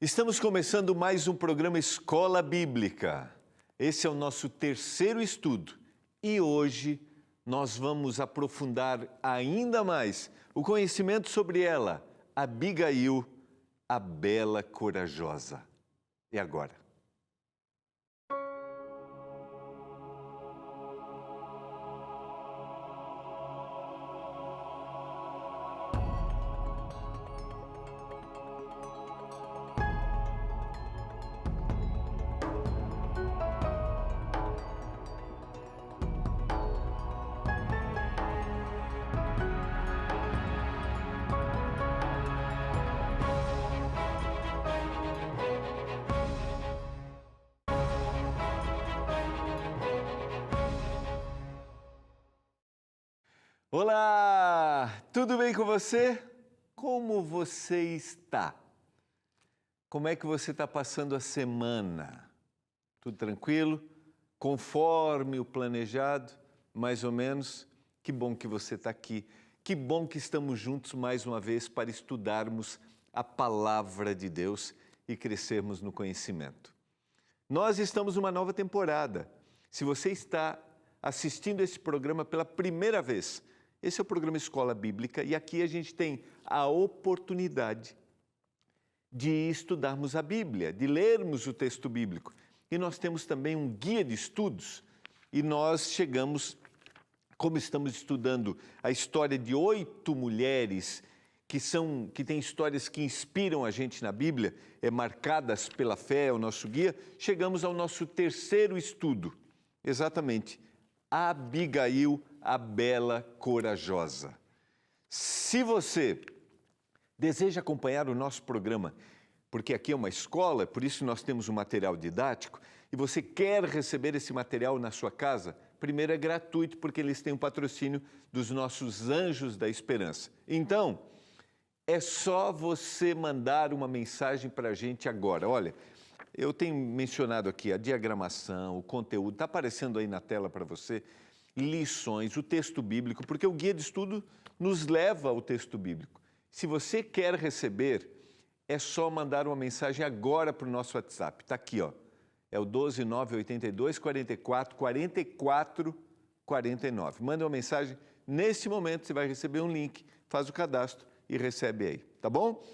Estamos começando mais um programa Escola Bíblica. Esse é o nosso terceiro estudo e hoje nós vamos aprofundar ainda mais o conhecimento sobre ela, Abigail, a bela corajosa. E agora? Olá! Tudo bem com você? Como você está? Como é que você está passando a semana? Tudo tranquilo? Conforme o planejado? Mais ou menos? Que bom que você está aqui. Que bom que estamos juntos mais uma vez para estudarmos a Palavra de Deus e crescermos no conhecimento. Nós estamos numa nova temporada. Se você está assistindo esse programa pela primeira vez, esse é o programa Escola Bíblica e aqui a gente tem a oportunidade de estudarmos a Bíblia, de lermos o texto bíblico. E nós temos também um guia de estudos e nós chegamos, como estamos estudando a história de 8 mulheres que têm histórias que inspiram a gente na Bíblia, marcadas pela fé, é o nosso guia, chegamos ao nosso terceiro estudo, exatamente, Abigail, a bela corajosa. Se você deseja acompanhar o nosso programa, porque aqui é uma escola, por isso nós temos um material didático, e você quer receber esse material na sua casa, primeiro é gratuito, porque eles têm um patrocínio dos nossos Anjos da Esperança. Então, é só você mandar uma mensagem para a gente agora. Olha, eu tenho mencionado aqui a diagramação, o conteúdo, está aparecendo aí na tela para você, lições, o texto bíblico, porque o guia de estudo nos leva ao texto bíblico. Se você quer receber, é só mandar uma mensagem agora para o nosso WhatsApp. Está aqui, ó. É o 12982 44 44 49. Manda uma mensagem. Nesse momento você vai receber um link, faz o cadastro e recebe aí, tá bom?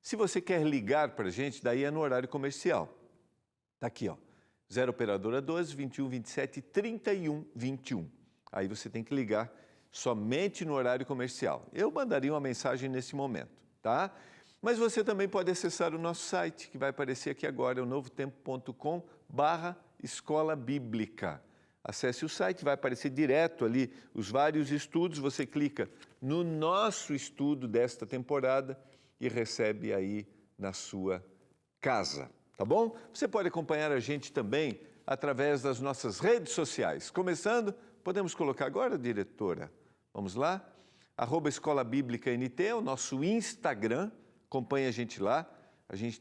Se você quer ligar para a gente, daí é no horário comercial. Está aqui, ó. 0 operadora 12 21 27 31 21. Aí você tem que ligar somente no horário comercial. Eu mandaria uma mensagem nesse momento, tá? Mas você também pode acessar o nosso site, que vai aparecer aqui agora, é o novotempo.com/escola bíblica. Acesse o site, vai aparecer direto ali os vários estudos, você clica no nosso estudo desta temporada e recebe aí na sua casa, tá bom? Você pode acompanhar a gente também através das nossas redes sociais. Começando, podemos colocar agora, diretora? Vamos lá? @Escola Bíblica NT é o nosso Instagram, acompanhe a gente lá. A gente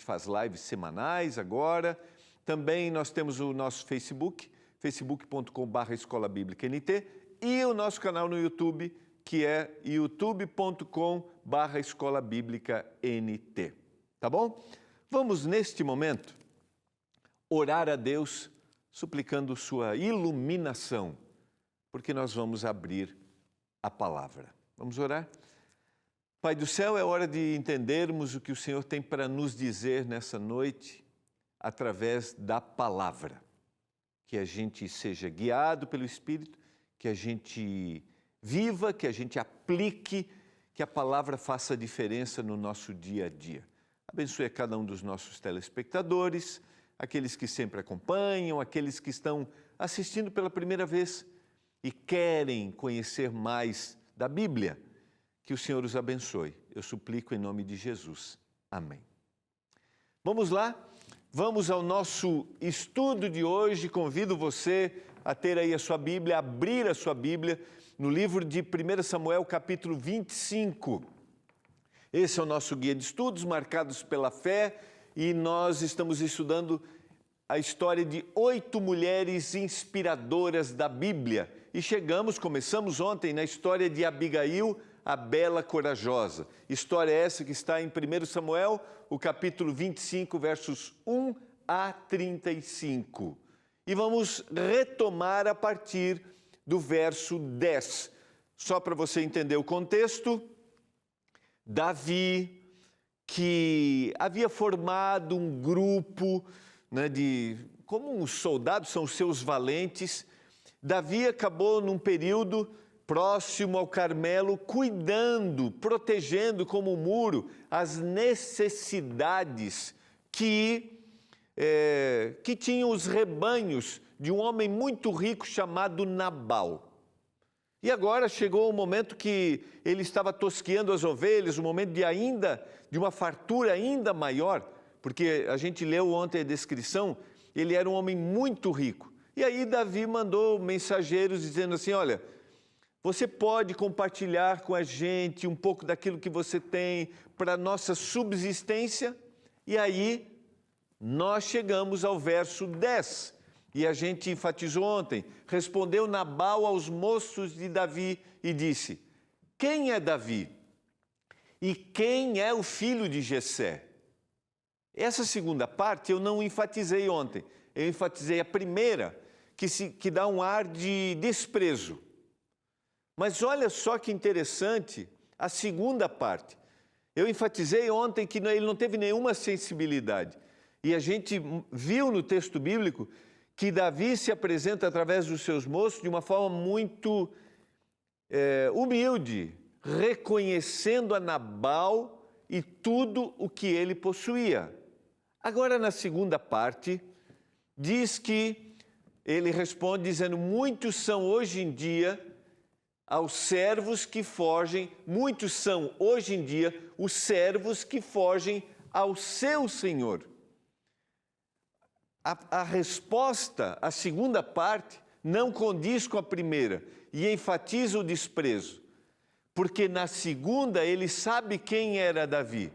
faz lives semanais agora. Também nós temos o nosso Facebook, facebook.com/Escola Bíblica NT e o nosso canal no YouTube, que é youtube.com/Escola Bíblica NT. Tá bom? Vamos, neste momento, orar a Deus, suplicando sua iluminação, porque nós vamos abrir a palavra. Vamos orar? Pai do céu, é hora de entendermos o que o Senhor tem para nos dizer nessa noite, através da palavra. Que a gente seja guiado pelo Espírito, que a gente viva, que a gente aplique, que a palavra faça diferença no nosso dia a dia. Abençoe a cada um dos nossos telespectadores, aqueles que sempre acompanham, aqueles que estão assistindo pela primeira vez e querem conhecer mais da Bíblia. Que o Senhor os abençoe. Eu suplico em nome de Jesus. Amém. Vamos lá? Vamos ao nosso estudo de hoje. Convido você a ter aí a sua Bíblia, abrir a sua Bíblia no livro de 1 Samuel, capítulo 25. Esse é o nosso guia de estudos, marcados pela fé, e nós estamos estudando a história de 8 mulheres inspiradoras da Bíblia. E começamos ontem na história de Abigail, a bela corajosa. História essa que está em 1 Samuel, o capítulo 25, versos 1 a 35. E vamos retomar a partir do verso 10. Só para você entender o contexto, Davi, que havia formado um grupo, né, como os soldados são os seus valentes, Davi acabou num período próximo ao Carmelo, cuidando, protegendo como um muro as necessidades que tinham os rebanhos de um homem muito rico chamado Nabal. E agora chegou o momento que ele estava tosqueando as ovelhas, o momento de uma fartura ainda maior, porque a gente leu ontem a descrição, ele era um homem muito rico. E aí Davi mandou mensageiros dizendo assim, olha, você pode compartilhar com a gente um pouco daquilo que você tem para a nossa subsistência? E aí nós chegamos ao verso 10. E a gente enfatizou ontem, respondeu Nabal aos moços de Davi e disse, quem é Davi? E quem é o filho de Jessé? Essa segunda parte eu não enfatizei ontem, eu enfatizei a primeira, que dá um ar de desprezo. Mas olha só que interessante a segunda parte. Eu enfatizei ontem que ele não teve nenhuma sensibilidade. E a gente viu no texto bíblico que Davi se apresenta através dos seus moços de uma forma muito humilde, reconhecendo a Nabal e tudo o que ele possuía. Agora, na segunda parte, diz que ele responde dizendo, muitos são hoje em dia aos servos que fogem, muitos são hoje em dia os servos que fogem ao seu Senhor. A resposta, a segunda parte, não condiz com a primeira e enfatiza o desprezo, porque na segunda ele sabe quem era Davi,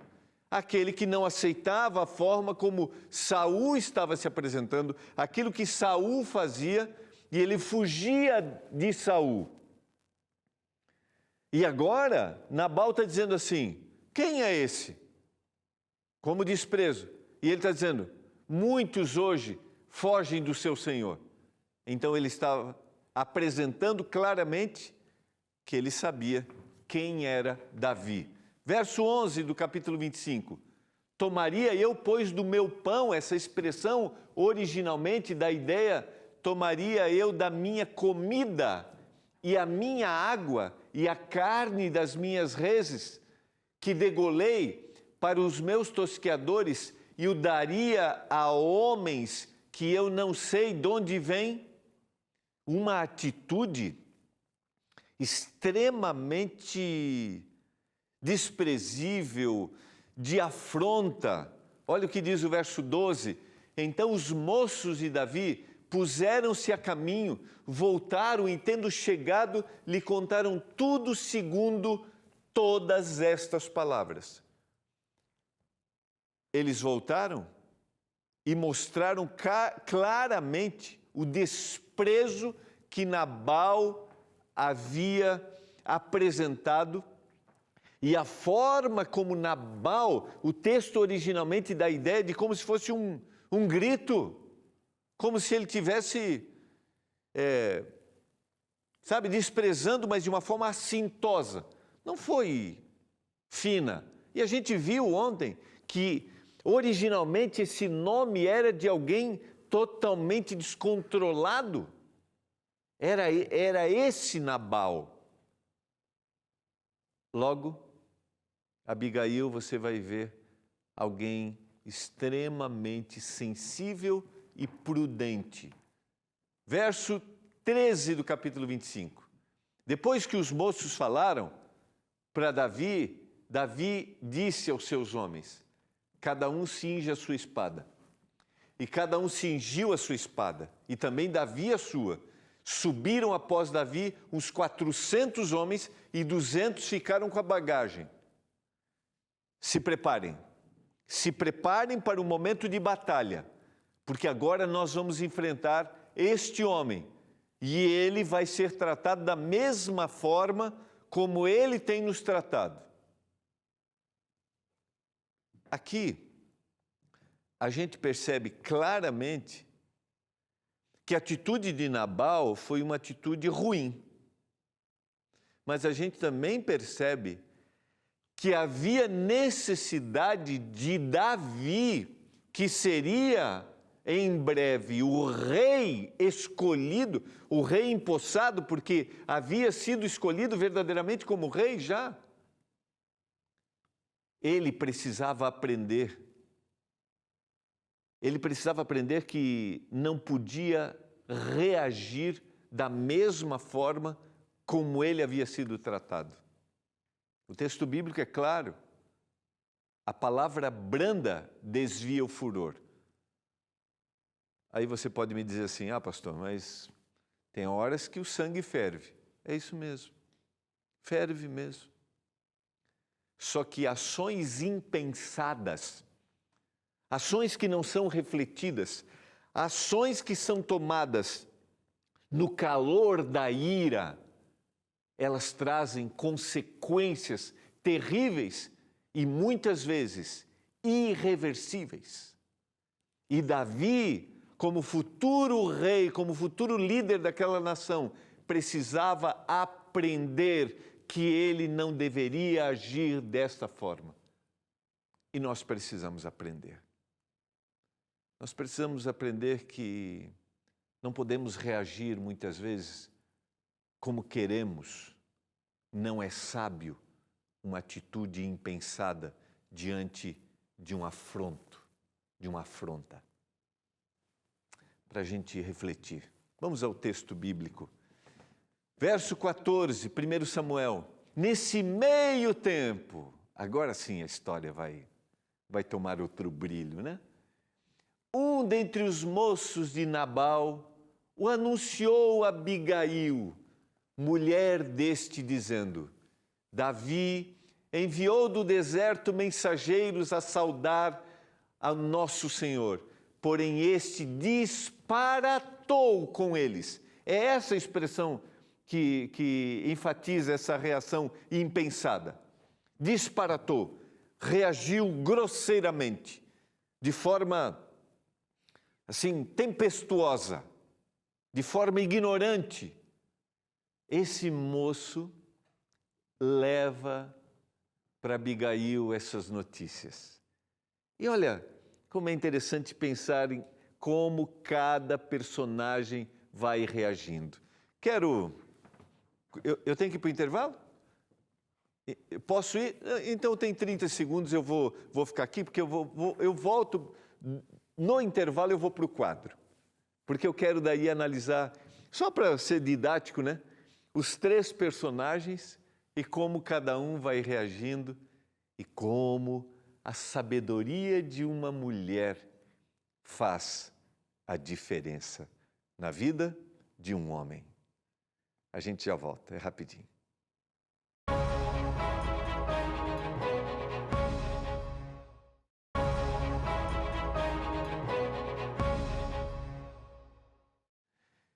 aquele que não aceitava a forma como Saul estava se apresentando, aquilo que Saul fazia e ele fugia de Saul. E agora Nabal está dizendo assim, quem é esse? Como desprezo. E ele está dizendo, muitos hoje fogem do seu Senhor. Então ele estava apresentando claramente que ele sabia quem era Davi. Verso 11 do capítulo 25. Tomaria eu, pois, do meu pão, essa expressão originalmente da ideia, tomaria eu da minha comida e a minha água e a carne das minhas reses, que degolei para os meus tosqueadores e o daria a homens que eu não sei de onde vêm? Uma atitude extremamente desprezível, de afronta. Olha o que diz o verso 12. Então os moços de Davi puseram-se a caminho, voltaram e, tendo chegado, lhe contaram tudo segundo todas estas palavras. Eles voltaram e mostraram claramente o desprezo que Nabal havia apresentado e a forma como Nabal, o texto originalmente dá a ideia de como se fosse um grito, como se ele tivesse, desprezando, mas de uma forma assintosa. Não foi fina. E a gente viu ontem que originalmente esse nome era de alguém totalmente descontrolado. Era esse Nabal. Logo, Abigail, você vai ver alguém extremamente sensível e prudente. Verso 13 do capítulo 25. Depois que os moços falaram para Davi, Davi disse aos seus homens, cada um cinja a sua espada. E cada um cingiu a sua espada, e também Davi a sua. Subiram após Davi uns 400 homens e 200 ficaram com a bagagem. Se preparem para o momento de batalha, porque agora nós vamos enfrentar este homem, e ele vai ser tratado da mesma forma como Ele tem nos tratado. Aqui, a gente percebe claramente que a atitude de Nabal foi uma atitude ruim. Mas a gente também percebe que havia necessidade de Davi, que seria em breve o rei escolhido, o rei empossado, porque havia sido escolhido verdadeiramente como rei já. Ele precisava aprender que não podia reagir da mesma forma como ele havia sido tratado. O texto bíblico é claro. A palavra branda desvia o furor. Aí você pode me dizer assim, pastor, mas tem horas que o sangue ferve. É isso mesmo, ferve mesmo. Só que ações impensadas, ações que não são refletidas, ações que são tomadas no calor da ira, elas trazem consequências terríveis e muitas vezes irreversíveis. E Davi, como futuro rei, como futuro líder daquela nação, precisava aprender que ele não deveria agir desta forma. E nós precisamos aprender. Nós precisamos aprender que não podemos reagir muitas vezes como queremos. Não é sábio uma atitude impensada diante de um afronto, de uma afronta. Para a gente refletir. Vamos ao texto bíblico. Verso 14, 1 Samuel. Nesse meio tempo, agora sim a história vai tomar outro brilho, né? Um dentre os moços de Nabal o anunciou a Abigail, mulher deste, dizendo: Davi enviou do deserto mensageiros a saudar ao nosso Senhor, porém este disparatou com eles. É essa expressão que enfatiza essa reação impensada. Disparatou, reagiu grosseiramente, de forma assim tempestuosa, de forma ignorante. Esse moço leva para Abigail essas notícias. E olha como é interessante pensar em como cada personagem vai reagindo. Eu tenho que ir para o intervalo? Eu posso ir? Então tem 30 segundos, eu vou ficar aqui, porque eu volto, no intervalo eu vou para o quadro. Porque eu quero daí analisar, só para ser didático, né? Os 3 personagens e como cada um vai reagindo e como a sabedoria de uma mulher faz a diferença na vida de um homem. A gente já volta, é rapidinho.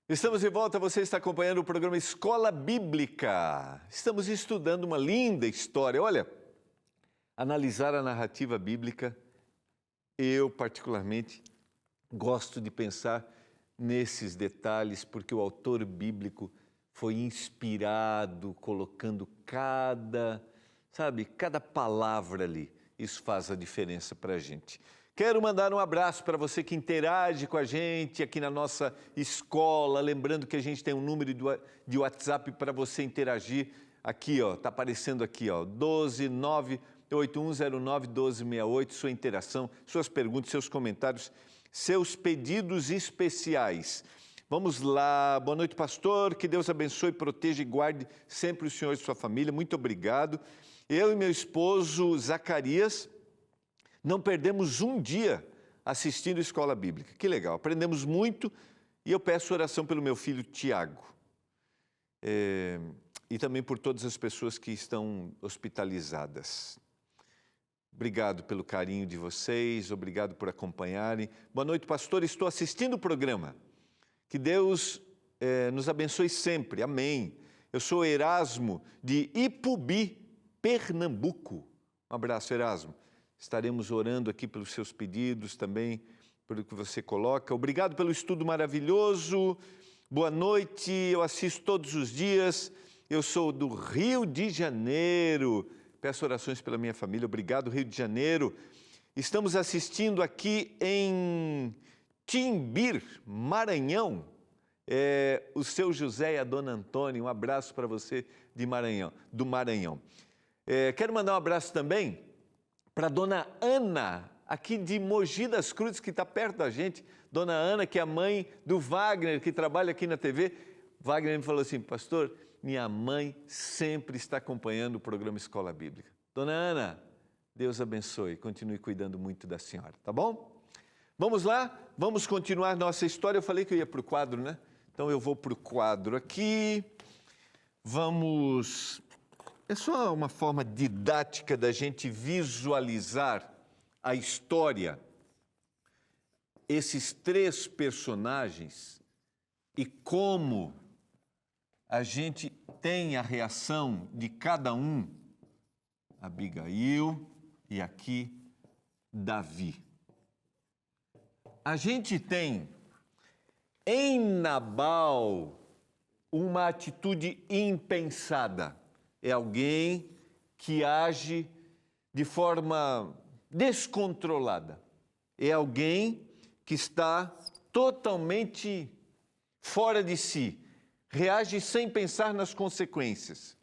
Estamos de volta, você está acompanhando o programa Escola Bíblica. Estamos estudando uma linda história. Olha, analisar a narrativa bíblica, eu particularmente gosto de pensar nesses detalhes, porque o autor bíblico foi inspirado, colocando cada palavra ali. Isso faz a diferença para a gente. Quero mandar um abraço para você que interage com a gente aqui na nossa escola. Lembrando que a gente tem um número de WhatsApp para você interagir. Aqui, está aparecendo aqui, 12981091268. Sua interação, suas perguntas, seus comentários, seus pedidos especiais. Vamos lá. Boa noite, pastor. Que Deus abençoe, proteja e guarde sempre o senhor e sua família. Muito obrigado. Eu e meu esposo Zacarias não perdemos um dia assistindo Escola Bíblica. Que legal, aprendemos muito e eu peço oração pelo meu filho Tiago. E também por todas as pessoas que estão hospitalizadas. Obrigado pelo carinho de vocês, obrigado por acompanharem. Boa noite, pastor, estou assistindo o programa. Que Deus nos abençoe sempre, amém. Eu sou Erasmo, de Ipubi, Pernambuco. Um abraço, Erasmo. Estaremos orando aqui pelos seus pedidos também, pelo que você coloca. Obrigado pelo estudo maravilhoso. Boa noite, eu assisto todos os dias. Eu sou do Rio de Janeiro. Peço orações pela minha família. Obrigado, Rio de Janeiro. Estamos assistindo aqui em Timbir, Maranhão. O seu José e a dona Antônia. Um abraço para você do Maranhão. Quero mandar um abraço também para a dona Ana, aqui de Mogi das Cruzes, que está perto da gente. Dona Ana, que é a mãe do Wagner, que trabalha aqui na TV. Wagner me falou assim: pastor, minha mãe sempre está acompanhando o programa Escola Bíblica. Dona Ana, Deus abençoe, continue cuidando muito da senhora, tá bom? Vamos lá, vamos continuar nossa história. Eu falei que eu ia para o quadro, né? Então eu vou para o quadro aqui. Vamos... É só uma forma didática da gente visualizar a história, esses três personagens e como a gente tem a reação de cada um. Abigail e aqui Davi. A gente tem em Nabal uma atitude impensada. É alguém que age de forma descontrolada. É alguém que está totalmente fora de si. Reage sem pensar nas consequências.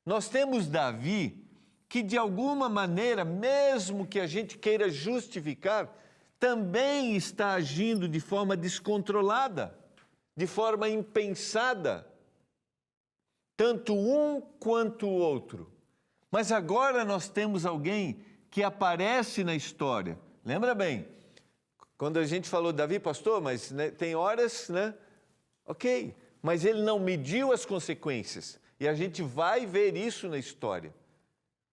Nós temos Davi, que de alguma maneira, mesmo que a gente queira justificar, também está agindo de forma descontrolada, de forma impensada. Tanto um quanto o outro. Mas agora nós temos alguém que aparece na história. Lembra bem, quando a gente falou Davi, pastor, mas né, tem horas, né? Ok, mas ele não mediu as consequências. E a gente vai ver isso na história.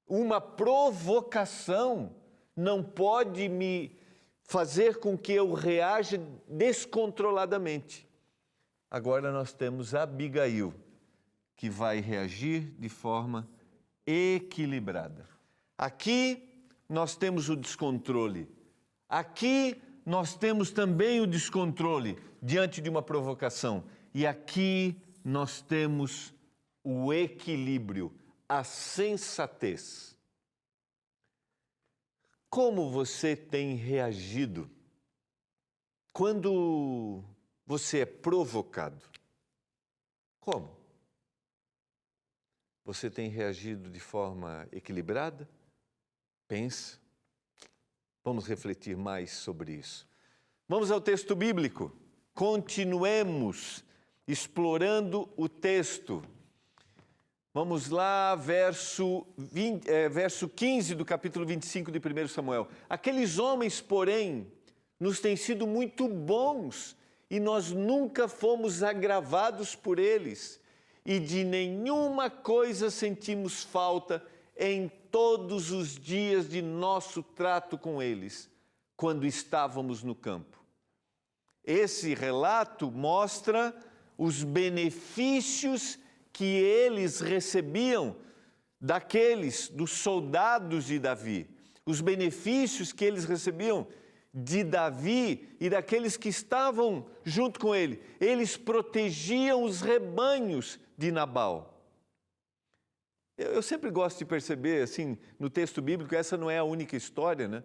Uma provocação não pode me fazer com que eu reaja descontroladamente. Agora nós temos Abigail, que vai reagir de forma equilibrada. Aqui nós temos o descontrole. Aqui nós temos também o descontrole diante de uma provocação. E aqui nós temos o equilíbrio, a sensatez. Como você tem reagido quando você é provocado? Como? Você tem reagido de forma equilibrada? Pensa. Vamos refletir mais sobre isso. Vamos ao texto bíblico. Continuemos explorando o texto. Vamos lá, verso 15 do capítulo 25 de 1 Samuel. Aqueles homens, porém, nos têm sido muito bons e nós nunca fomos agravados por eles. E de nenhuma coisa sentimos falta em todos os dias de nosso trato com eles, quando estávamos no campo. Esse relato mostra os benefícios que eles recebiam dos soldados de Davi, os benefícios que eles recebiam de Davi e daqueles que estavam junto com ele. Eles protegiam os rebanhos de Nabal. Eu sempre gosto de perceber, assim, no texto bíblico, essa não é a única história, né?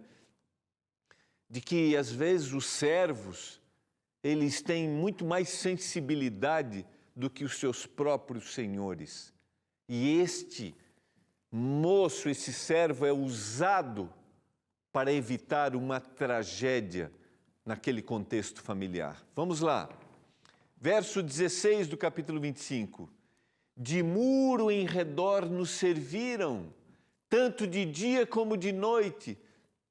De que, às vezes, os servos, eles têm muito mais sensibilidade do que os seus próprios senhores. E este moço, esse servo, é usado para evitar uma tragédia naquele contexto familiar. Vamos lá. Verso 16 do capítulo 25. De muro em redor nos serviram, tanto de dia como de noite,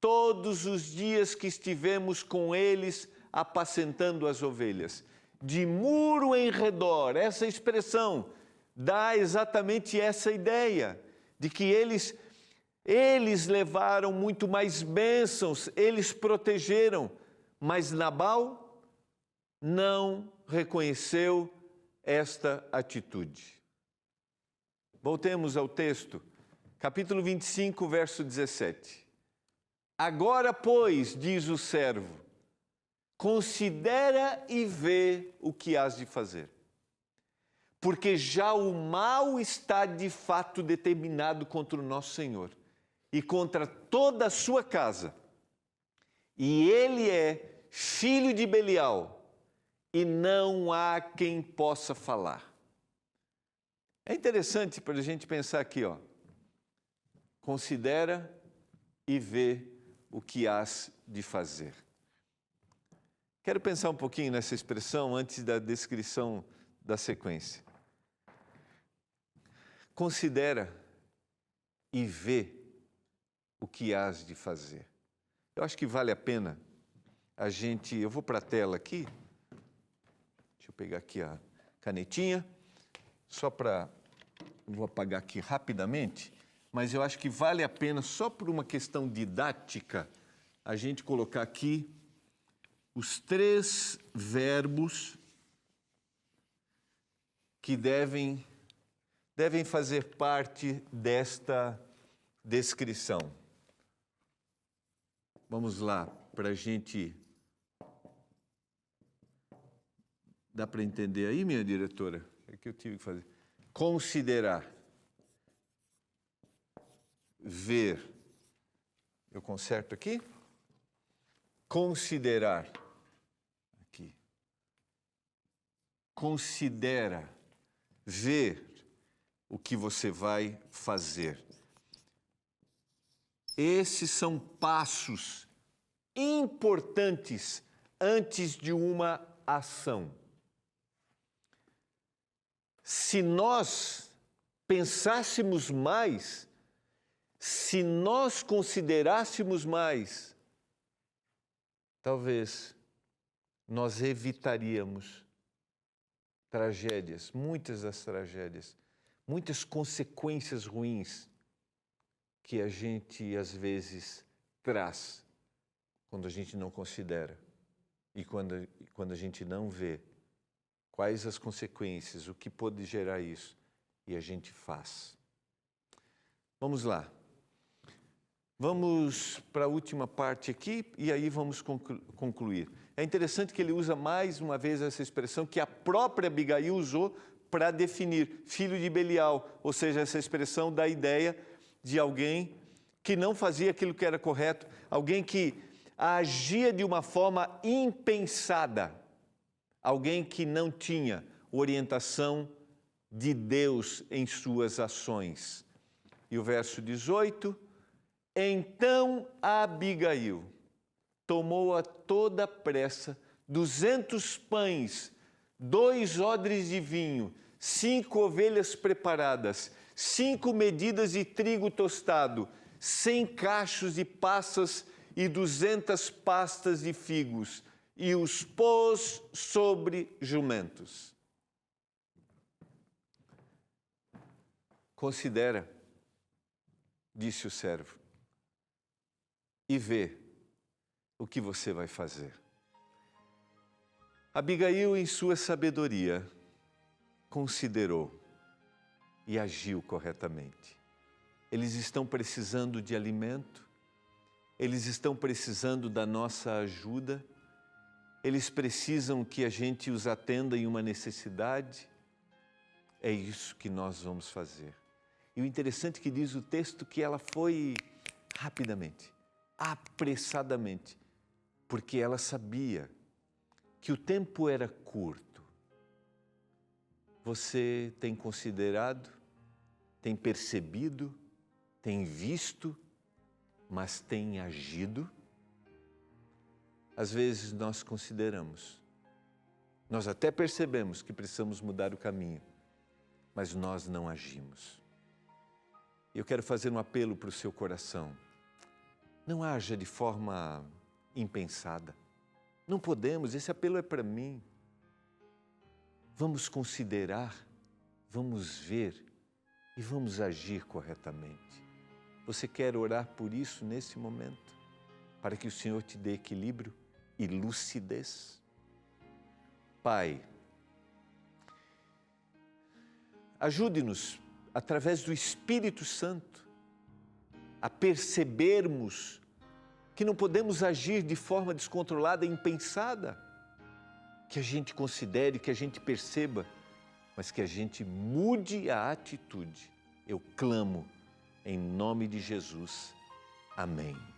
todos os dias que estivemos com eles apacentando as ovelhas. De muro em redor, essa expressão dá exatamente essa ideia, de que eles levaram muito mais bênçãos, eles protegeram, mas Nabal não reconheceu esta atitude. Voltemos ao texto, capítulo 25, verso 17. Agora, pois, diz o servo, considera e vê o que hás de fazer. Porque já o mal está de fato determinado contra o nosso Senhor e contra toda a sua casa. E ele é filho de Belial, e não há quem possa falar. É interessante para a gente pensar aqui, ó. Considera e vê o que hás de fazer. Quero pensar um pouquinho nessa expressão antes da descrição da sequência. Considera e vê o que hás de fazer. Eu acho que vale a pena a gente... Eu vou para a tela aqui. Deixa eu pegar aqui a canetinha. Só para... Vou apagar aqui rapidamente. Mas eu acho que vale a pena, só por uma questão didática, a gente colocar aqui os 3 verbos que devem fazer parte desta descrição. Vamos lá, para a gente... Dá para entender aí, minha diretora? É que eu tive que fazer. Considerar. Ver. Eu conserto aqui? Considerar. Aqui. Considera. Ver o que você vai fazer. Esses são passos importantes antes de uma ação. Se nós pensássemos mais, se nós considerássemos mais, talvez nós evitaríamos tragédias, muitas das tragédias, muitas consequências ruins que a gente, às vezes, traz quando a gente não considera e quando a gente não vê quais as consequências, o que pode gerar isso, e a gente faz. Vamos lá. Vamos para a última parte aqui e aí vamos concluir. É interessante que ele usa mais uma vez essa expressão que a própria Abigail usou para definir filho de Belial, ou seja, essa expressão da ideia de alguém que não fazia aquilo que era correto, alguém que agia de uma forma impensada, alguém que não tinha orientação de Deus em suas ações. E o verso 18, então Abigail tomou a toda pressa 200 pães, 2 odres de vinho, 5 ovelhas preparadas, 5 medidas de trigo tostado, 100 cachos de passas e 200 pastas de figos, e os pôs sobre jumentos. Considera, disse o servo, e vê o que você vai fazer. Abigail, em sua sabedoria, considerou e agiu corretamente. Eles estão precisando de alimento, eles estão precisando da nossa ajuda, eles precisam que a gente os atenda em uma necessidade. É isso que nós vamos fazer. E o interessante é que diz o texto que ela foi rapidamente, apressadamente, porque ela sabia que o tempo era curto. Você tem considerado, tem percebido, tem visto, mas tem agido? Às vezes nós consideramos, nós até percebemos que precisamos mudar o caminho, mas nós não agimos. Eu quero fazer um apelo para o seu coração. Não haja de forma impensada. Não podemos, esse apelo é para mim. Vamos considerar, vamos ver e vamos agir corretamente. Você quer orar por isso nesse momento? Para que o Senhor te dê equilíbrio e lucidez? Pai, ajude-nos através do Espírito Santo, a percebermos que não podemos agir de forma descontrolada e impensada, que a gente considere, que a gente perceba, mas que a gente mude a atitude. Eu clamo em nome de Jesus. Amém.